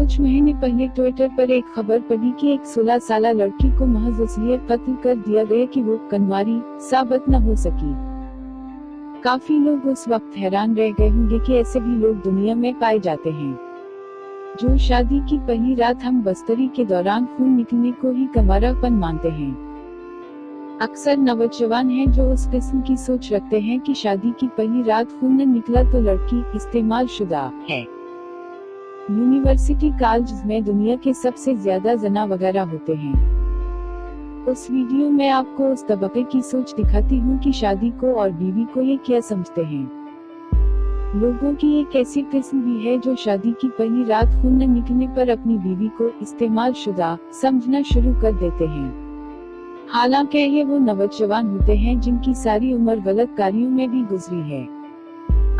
कुछ महीने पहले ट्विटर पर एक खबर पड़ी कि एक 16 साल लड़की को महज इसलिए कत्ल कर दिया गया कि वो कन्वारी साबित न हो सकी। काफी लोग उस वक्त हैरान रह गए होंगे कि ऐसे भी लोग दुनिया में पाए जाते हैं, जो शादी की पहली रात हम बस्तरी के दौरान खून निकलने को ही कंवारापन मानते हैं। अक्सर नौजवान हैं जो उस किस्म की सोच रखते हैं कि शादी की पहली रात खून न निकला तो लड़की इस्तेमाल शुदा है। यूनिवर्सिटी कॉलेज में दुनिया के सबसे ज्यादा जना वगैरह होते हैं। उस वीडियो में आपको उस तबके की सोच दिखाती हूँ कि शादी को और बीवी को ये क्या समझते हैं। लोगों की एक ऐसी किस्म भी है जो शादी की पहली रात खून न निकलने पर अपनी बीवी को इस्तेमाल शुदा समझना शुरू कर देते हैं। हालांकि ये वो नौजवान होते हैं जिनकी सारी उम्र गलत कार्यों में भी गुजरी है।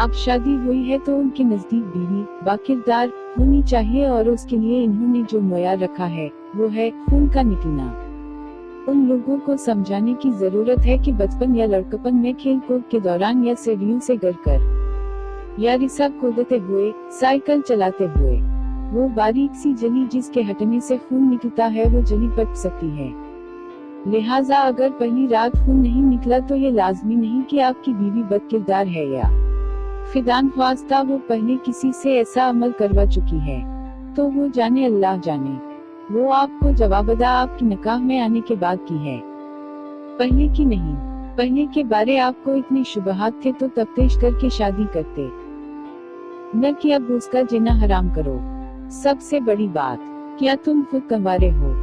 अब शादी हुई है तो उनके नजदीक बीवी बाकिरदार होनी चाहिए और उसके लिए इन्होंने जो मयार रखा है वो है खून का निकलना। उन लोगों को समझाने की जरूरत है कि बचपन या लड़कपन में खेल कूद के दौरान या सीढ़ियों से गिरकर या रिसा कूदते हुए, साइकिल चलाते हुए वो बारीक सी जली जिसके हटने से खून निकलता है वो जली पट सकती है। लिहाजा अगर पहली रात खून नहीं निकला तो ये लाजमी नहीं कि आपकी बीवी बदकिरदार है या फिदानख्वास्ता वो पहले किसी से ऐसा अमल करवा चुकी है। तो वो जाने अल्लाह जाने, वो आपको जवाबदा आपकी निकाह में आने के बाद की है, पहले की नहीं। पहले के बारे आपको इतने शुबहात थे तो तफ्तीश करके शादी करते, न कि अब उसका जीना हराम करो। सबसे बड़ी बात, क्या तुम खुद कंवारे हो?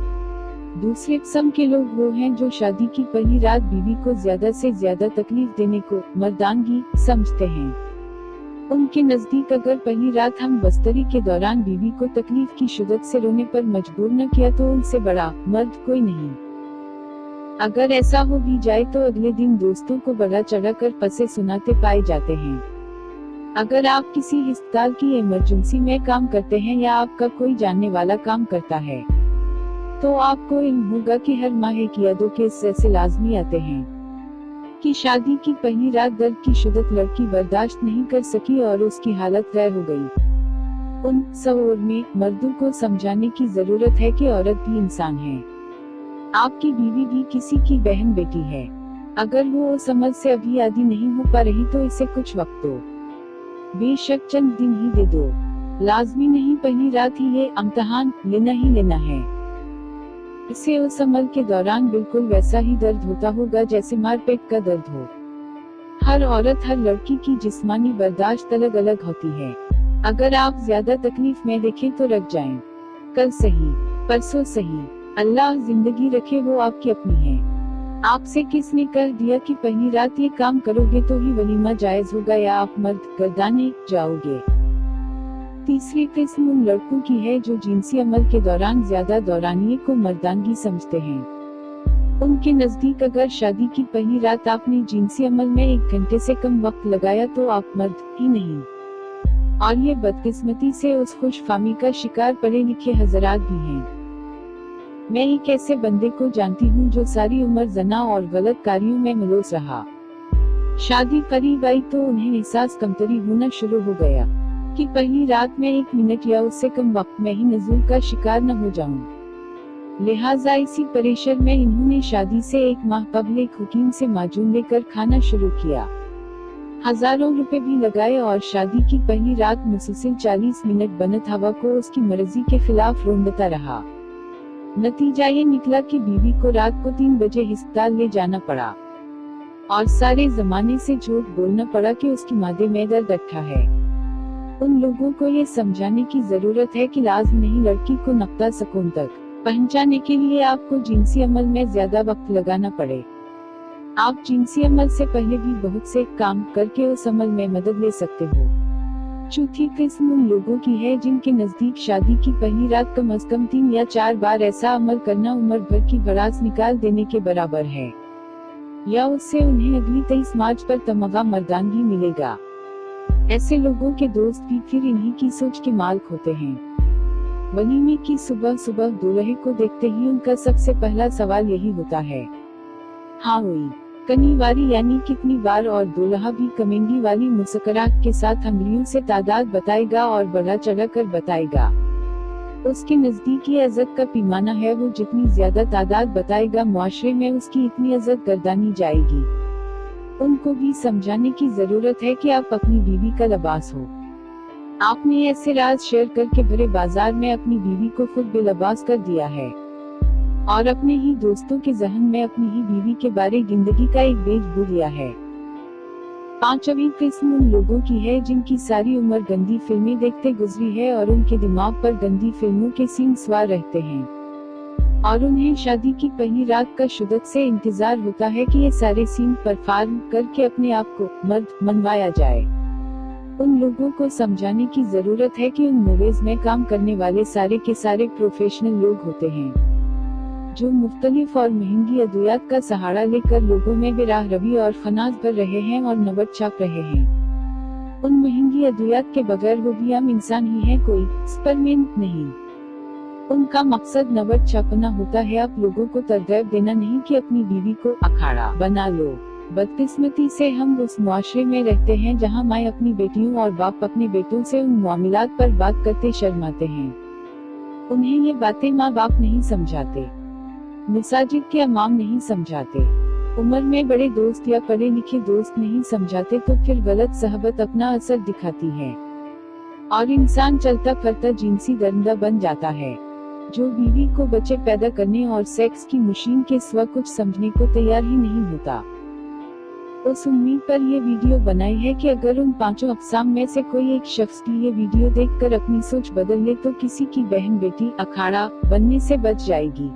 दूसरे किस्म के लोग वो हैं जो शादी की पहली रात बीवी को ज्यादा से ज्यादा तकलीफ देने को मर्दानगी समझते हैं। उनके नजदीक अगर पहली रात हम बस्तरी के दौरान बीवी को तकलीफ की शिद्दत से रोने पर मजबूर न किया तो उनसे बड़ा मर्द कोई नहीं। अगर ऐसा हो भी जाए तो अगले दिन दोस्तों को बढ़ा चढ़ा कर पसे सुनाते पाए जाते हैं। अगर आप किसी अस्पताल की इमरजेंसी में काम करते हैं या आपका कोई जानने वाला काम करता है तो आपको इल्म होगा कि हर माह एक या दो केस ऐसे लाजमी आते हैं कि शादी की पहली रात दर्द की शिद्दत लड़की बर्दाश्त नहीं कर सकी और उसकी हालत गैर हो गई। उन शऊर में मर्दों को समझाने की जरूरत है कि औरत भी इंसान है। आपकी बीवी भी किसी की बहन बेटी है। अगर वो उस अमल से अभी आदी नहीं हो पा रही तो इसे कुछ वक्त दो, बेशक चंद दिन ही दे दो। लाजमी नहीं पहली रात ही ये इम्तिहान लेना ही लेना है। इसे उस अमल के दौरान बिल्कुल वैसा ही दर्द होता होगा जैसे मारपेट का दर्द हो। हर औरत हर लड़की की जिस्मानी बर्दाश्त अलग अलग होती है। अगर आप ज्यादा तकलीफ में देखें तो रख जाएं। कल सही परसों सही, अल्लाह जिंदगी रखे वो आपकी अपनी है। आपसे किसने कह दिया कि पहली रात ये काम करोगे तो ही वलीमा जायज होगा या आप मर्द गर्दाने जाओगे। तीसरी किस्म उन लड़कों की है जो जिनसी अमल के दौरान ज्यादा दौरानिये को मर्दानगी समझते हैं। उनके नजदीक अगर शादी की पहली रात आपने जिनसी अमल में 1 घंटे से कम वक्त लगाया तो आप मर्द ही नहीं। और ये बदकिस्मती से उस खुशफहमी का शिकार पढ़े लिखे हजरात भी हैं। मैं एक ऐसे बंदे को जानती हूँ जो सारी उम्र जना और गलत कार्यों में मुलव्वस रहा। शादी करीब आई तो उन्हें एहसास कमतरी होना शुरू हो गया कि पहली रात में 1 मिनट या उससे कम वक्त में ही नज़ूल का शिकार न हो जाऊं। लिहाजा इसी परेशान में इन्होंने शादी से 1 माह कबल एक हुकीम से माजून लेकर खाना शुरू किया। हजारों रुपए भी लगाए और शादी की पहली रात मुसलसल 40 मिनट बनत हवा को उसकी मर्जी के खिलाफ रोंदता रहा। नतीजा ये निकला कि बीवी को रात को 3 बजे अस्पताल ले जाना पड़ा और सारे जमाने से झूठ बोलना पड़ा कि उसकी मादे में दर्द अट्ठा है। उन लोगों को ये समझाने की जरूरत है कि लाज़म नहीं लड़की को नक्ता सुकून तक पहुंचाने के लिए आपको जिनसी अमल में ज्यादा वक्त लगाना पड़े। आप जिनसी अमल से पहले भी बहुत से काम करके उस अमल में मदद ले सकते हो। चौथी किस्म उन लोगों की है जिनके नजदीक शादी की पहली रात कम अज कम 3 या 4 बार ऐसा अमल करना उम्र भर की भड़ास निकाल देने के बराबर है, या उससे उन्हें अगली 23 मार्च पर तमगा मर्दानगी मिलेगा। ऐसे लोगों के दोस्त भी फिर इन्हीं की सोच के मालिक होते हैं। वलीमे की सुबह सुबह दूल्हे को देखते ही उनका सबसे पहला सवाल यही होता है, हाँ हुई कनीवारी यानी कितनी बार, और दूल्हा भी कमेंगी वाली मुस्कुराहट के साथ अंगुलियों से तादाद बताएगा और बढ़ा चढ़ा कर बताएगा। उसके नजदीक ये इज्जत का पैमाना है, वो जितनी ज्यादा तादाद बताएगा मुआशरे में उसकी इतनी इज्जत गर्दानी जाएगी। उनको भी समझाने की जरूरत है कि आप अपनी बीवी का लिबास हो। आपने ऐसे राज शेयर करके भरे बाजार में अपनी बीवी को खुद बेलबास कर दिया है और अपने ही दोस्तों के जहन में अपनी ही बीवी के बारे जिंदगी का एक बेज बो दिया है। पांचवी किस्म उन लोगों की है जिनकी सारी उम्र गंदी फिल्में देखते गुजरी है और उनके दिमाग पर गंदी फिल्मों के सीन सवार रहते हैं और उन्हें शादी की पहली रात का शिद्दत से इंतजार होता है कि ये सारे सीन परफॉर्म करके अपने आप को मर्द मनवाया जाए। उन लोगों को समझाने की जरूरत है कि उन मूवीज में काम करने वाले सारे के सारे प्रोफेशनल लोग होते हैं जो मुख्तलिफ और महंगी अद्वियात का सहारा लेकर लोगों में बेराह रवी और खनाज भर रहे हैं और नबट छाप रहे हैं। उन महंगी अद्वियात के बगैर वो भी आम इंसान ही है, कोई सुपरमैन नहीं। उनका मकसद नबट छापना होता है, आप लोगों को तरगीब देना नहीं कि अपनी बीवी को अखाड़ा बना लो। बदकिस्मती से हम उस मुआशरे में रहते हैं जहाँ माँ अपनी बेटियों और बाप अपने बेटों से उन मामलात पर बात करते शर्माते हैं। उन्हें ये बातें माँ बाप नहीं समझाते, मसाजिद के इमाम नहीं समझाते, उम्र में बड़े दोस्त या पढ़े लिखे दोस्त नहीं समझाते, तो फिर गलत सहबत अपना असर दिखाती है और इंसान चलता फिरता जिनसी दरिंदा बन जाता है जो बीवी को बच्चे पैदा करने और सेक्स की मशीन के सिवा कुछ समझने को तैयार ही नहीं होता। उस उम्मीद पर ये वीडियो बनाई है कि अगर उन पांचों अक़साम में से कोई एक शख्स की ये वीडियो देखकर अपनी सोच बदल ले तो किसी की बहन बेटी अखाड़ा बनने से बच जाएगी।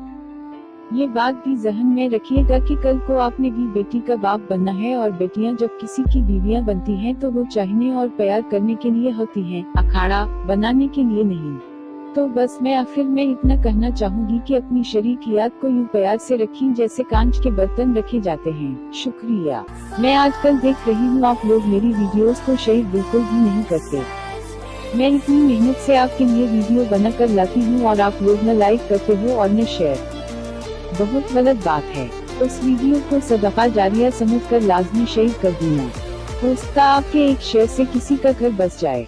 ये बात भी जहन में रखिएगा कि कल को आपने भी बेटी का बाप बनना है और बेटियां जब किसी की बीवियां बनती हैं तो वो चाहने और प्यार करने के लिए होती हैं, अखाड़ा बनाने के लिए नहीं। तो बस मैं आखिर में इतना कहना चाहूंगी कि अपनी शरीकियात को यूं प्यार से रखिए जैसे कांच के बर्तन रखे जाते हैं। शुक्रिया। मैं आजकल देख रही हूँ आप लोग मेरी वीडियोस को शेयर बिल्कुल भी नहीं करते। मैं इतनी मेहनत से आपके लिए वीडियो बना कर लाती हूँ और आप लोग न लाइक करते हो और न शेयर। बहुत गलत बात है। उस वीडियो को सदका जारिया समझकर लाजमी शेयर कर देना। हो सकता है आपके एक शेयर से किसी का घर बस जाए।